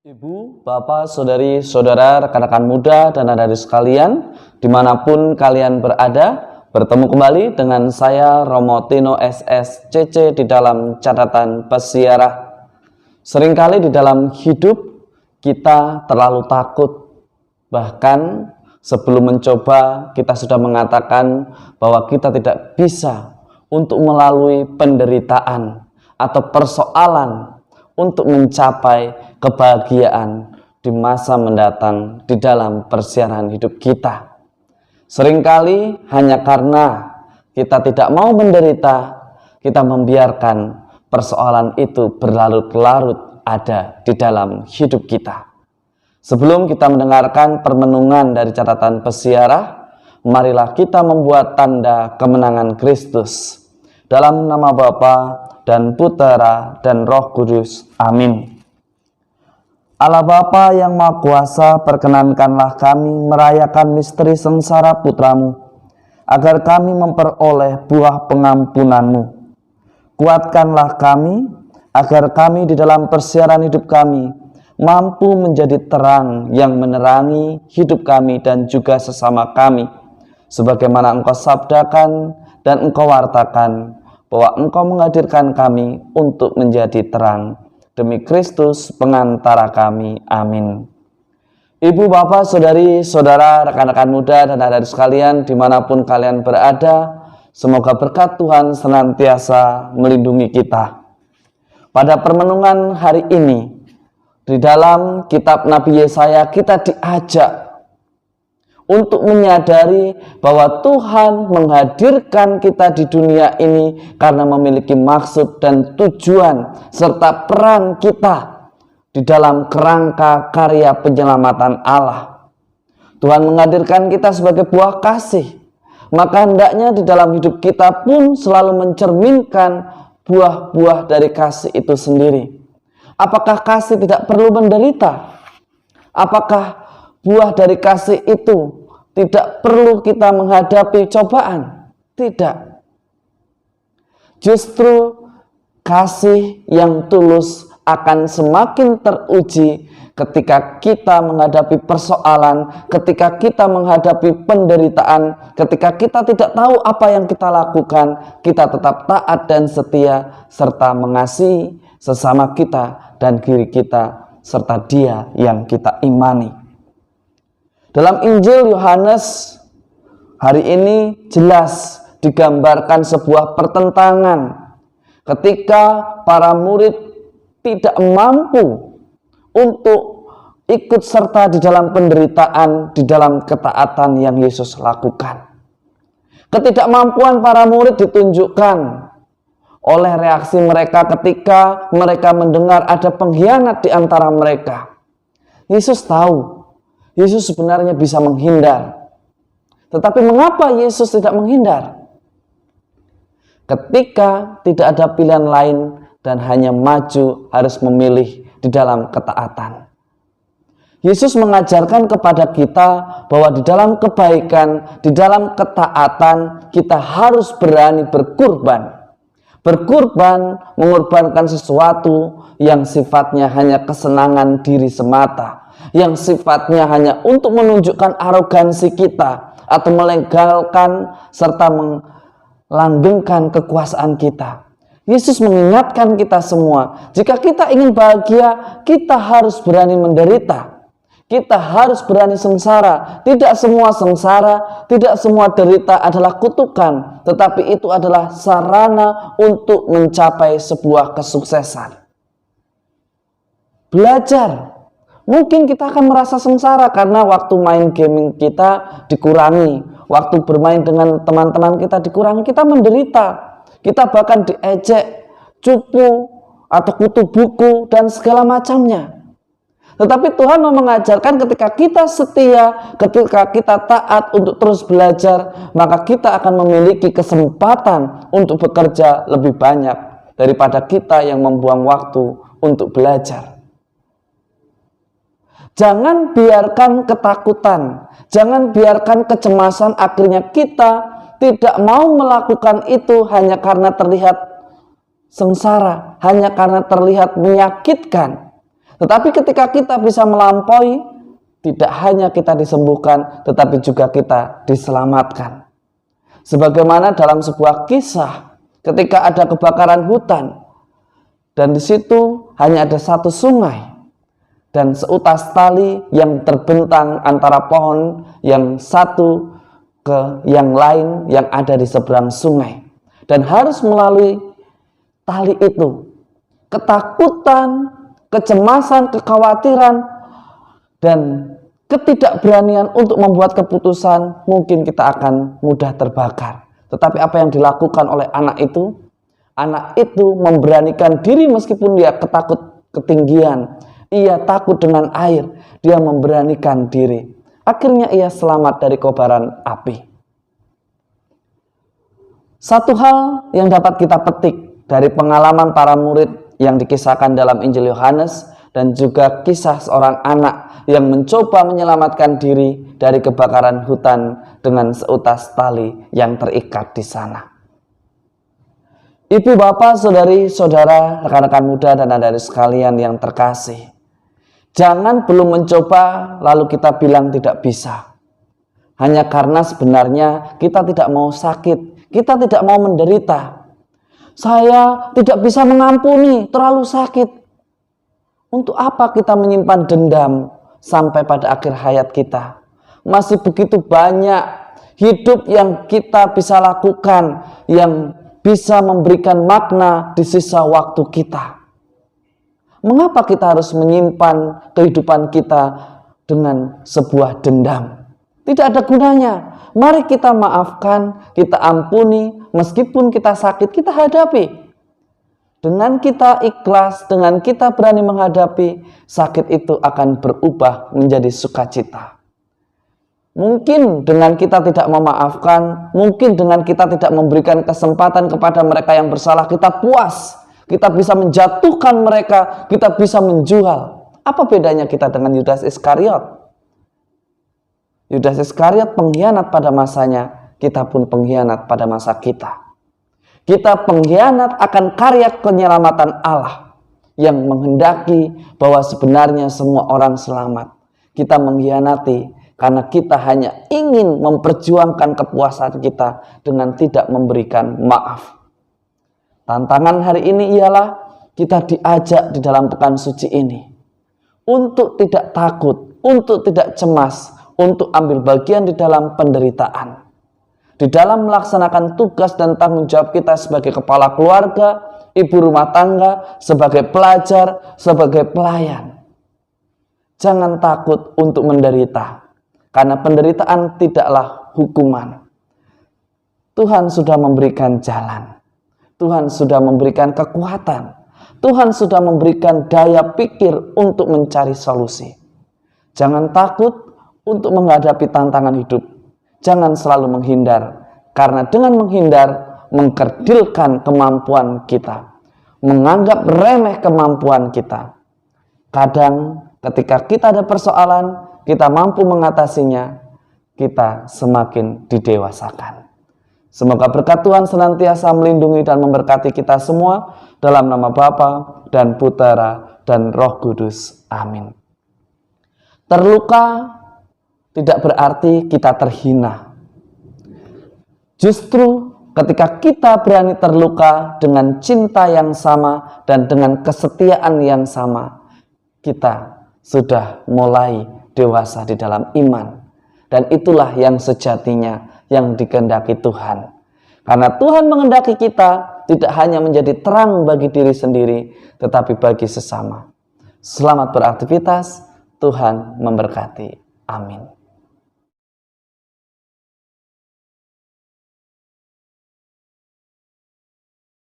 Ibu, Bapak, Saudari, Saudara, rekan-rekan muda, dan adik-adik sekalian, dimanapun kalian berada, bertemu kembali dengan saya Romo Tino SSCC di dalam catatan pesiarah. Seringkali di dalam hidup kita terlalu takut, bahkan sebelum mencoba kita sudah mengatakan bahwa kita tidak bisa untuk melalui penderitaan atau persoalan untuk mencapai kebahagiaan di masa mendatang di dalam persiaran hidup kita. Seringkali hanya karena kita tidak mau menderita, kita membiarkan persoalan itu berlarut-larut ada di dalam hidup kita. Sebelum kita mendengarkan permenungan dari catatan pesiarah, marilah kita membuat tanda kemenangan Kristus. Dalam nama Bapa dan Putera dan Roh Kudus. Amin. Allah Bapa yang Maha Kuasa, perkenankanlah kami merayakan misteri sengsara Putramu, agar kami memperoleh buah pengampunan-Mu. Kuatkanlah kami, agar kami di dalam persiaran hidup kami, mampu menjadi terang yang menerangi hidup kami dan juga sesama kami, sebagaimana Engkau sabdakan dan Engkau wartakan, bahwa Engkau menghadirkan kami untuk menjadi terang. Demi Kristus pengantara kami. Amin. Ibu, Bapak, Saudari, Saudara, rekan-rekan muda, dan adik-adik sekalian dimanapun kalian berada, semoga berkat Tuhan senantiasa melindungi kita. Pada permenungan hari ini, di dalam kitab Nabi Yesaya kita diajak untuk menyadari bahwa Tuhan menghadirkan kita di dunia ini karena memiliki maksud dan tujuan serta peran kita di dalam kerangka karya penyelamatan Allah. Tuhan menghadirkan kita sebagai buah kasih, maka hendaknya di dalam hidup kita pun selalu mencerminkan buah-buah dari kasih itu sendiri. Apakah kasih tidak perlu menderita? Apakah buah dari kasih itu tidak perlu kita menghadapi cobaan? Tidak. Justru kasih yang tulus akan semakin teruji ketika kita menghadapi persoalan, ketika kita menghadapi penderitaan, ketika kita tidak tahu apa yang kita lakukan, kita tetap taat dan setia serta mengasihi sesama kita dan diri kita serta Dia yang kita imani. Dalam Injil Yohanes hari ini jelas digambarkan sebuah pertentangan ketika para murid tidak mampu untuk ikut serta di dalam penderitaan, di dalam ketaatan yang Yesus lakukan. Ketidakmampuan para murid ditunjukkan oleh reaksi mereka ketika mereka mendengar ada pengkhianat di antara mereka. Yesus tahu Yesus sebenarnya bisa menghindar. Tetapi mengapa Yesus tidak menghindar? Ketika tidak ada pilihan lain dan hanya maju harus memilih di dalam ketaatan. Yesus mengajarkan kepada kita bahwa di dalam kebaikan, di dalam ketaatan kita harus berani berkurban. Berkurban mengorbankan sesuatu yang sifatnya hanya kesenangan diri semata, yang sifatnya hanya untuk menunjukkan arogansi kita atau melegalkan serta melanggengkan kekuasaan kita. Yesus mengingatkan kita semua, jika kita ingin bahagia, kita harus berani menderita. Kita harus berani sengsara. Tidak semua sengsara, tidak semua derita adalah kutukan, tetapi itu adalah sarana untuk mencapai sebuah kesuksesan. Belajar. Mungkin kita akan merasa sengsara karena waktu main gaming kita dikurangi, waktu bermain dengan teman-teman kita dikurangi, kita menderita, kita bahkan diejek, cupu, atau kutu buku, dan segala macamnya. Tetapi Tuhan mau mengajarkan ketika kita setia, ketika kita taat untuk terus belajar, maka kita akan memiliki kesempatan untuk bekerja lebih banyak daripada kita yang membuang waktu untuk belajar. Jangan biarkan ketakutan, jangan biarkan kecemasan akhirnya kita tidak mau melakukan itu hanya karena terlihat sengsara, hanya karena terlihat menyakitkan. Tetapi ketika kita bisa melampaui, tidak hanya kita disembuhkan, tetapi juga kita diselamatkan. Sebagaimana dalam sebuah kisah, ketika ada kebakaran hutan, dan di situ hanya ada satu sungai, dan seutas tali yang terbentang antara pohon yang satu ke yang lain yang ada di seberang sungai. Dan harus melalui tali itu. Ketakutan, kecemasan, kekhawatiran, dan ketidakberanian untuk membuat keputusan, mungkin kita akan mudah terbakar. Tetapi apa yang dilakukan oleh anak itu? Anak itu memberanikan diri meskipun dia ketakut ketinggian. Ia takut dengan air, dia memberanikan diri. Akhirnya ia selamat dari kobaran api. Satu hal yang dapat kita petik dari pengalaman para murid yang dikisahkan dalam Injil Yohanes, dan juga kisah seorang anak yang mencoba menyelamatkan diri dari kebakaran hutan dengan seutas tali yang terikat di sana. Ibu, bapak, saudari, saudara, rekan-rekan muda dan adik-adik sekalian yang terkasih, jangan belum mencoba lalu kita bilang tidak bisa. Hanya karena sebenarnya kita tidak mau sakit, kita tidak mau menderita. Saya tidak bisa mengampuni, terlalu sakit. Untuk apa kita menyimpan dendam sampai pada akhir hayat kita? Masih begitu banyak hidup yang kita bisa lakukan, yang bisa memberikan makna di sisa waktu kita. Mengapa kita harus menyimpan kehidupan kita dengan sebuah dendam? Tidak ada gunanya. Mari kita maafkan, kita ampuni, meskipun kita sakit, kita hadapi. Dengan kita ikhlas, dengan kita berani menghadapi, sakit itu akan berubah menjadi sukacita. Mungkin dengan kita tidak memaafkan, mungkin dengan kita tidak memberikan kesempatan kepada mereka yang bersalah, kita puas. Kita bisa menjatuhkan mereka, kita bisa menjual. Apa bedanya kita dengan Yudas Iskariot? Yudas Iskariot pengkhianat pada masanya, kita pun pengkhianat pada masa kita. Kita pengkhianat akan karya penyelamatan Allah yang menghendaki bahwa sebenarnya semua orang selamat. Kita mengkhianati karena kita hanya ingin memperjuangkan kepuasan kita dengan tidak memberikan maaf. Tantangan hari ini ialah kita diajak di dalam pekan suci ini untuk tidak takut, untuk tidak cemas, untuk ambil bagian di dalam penderitaan. Di dalam melaksanakan tugas dan tanggung jawab kita sebagai kepala keluarga, ibu rumah tangga, sebagai pelajar, sebagai pelayan. Jangan takut untuk menderita, karena penderitaan tidaklah hukuman. Tuhan sudah memberikan jalan. Tuhan sudah memberikan kekuatan. Tuhan sudah memberikan daya pikir untuk mencari solusi. Jangan takut untuk menghadapi tantangan hidup. Jangan selalu menghindar, karena dengan menghindar mengkerdilkan kemampuan kita, menganggap remeh kemampuan kita. Kadang ketika kita ada persoalan, kita mampu mengatasinya, kita semakin didewasakan. Semoga berkat Tuhan senantiasa melindungi dan memberkati kita semua, dalam nama Bapa dan Putera dan Roh Kudus. Amin. Terluka tidak berarti kita terhina. Justru ketika kita berani terluka dengan cinta yang sama dan dengan kesetiaan yang sama, kita sudah mulai dewasa di dalam iman. Dan itulah yang sejatinya yang dikehendaki Tuhan. Karena Tuhan menghendaki kita tidak hanya menjadi terang bagi diri sendiri, tetapi bagi sesama. Selamat beraktivitas, Tuhan memberkati. Amin.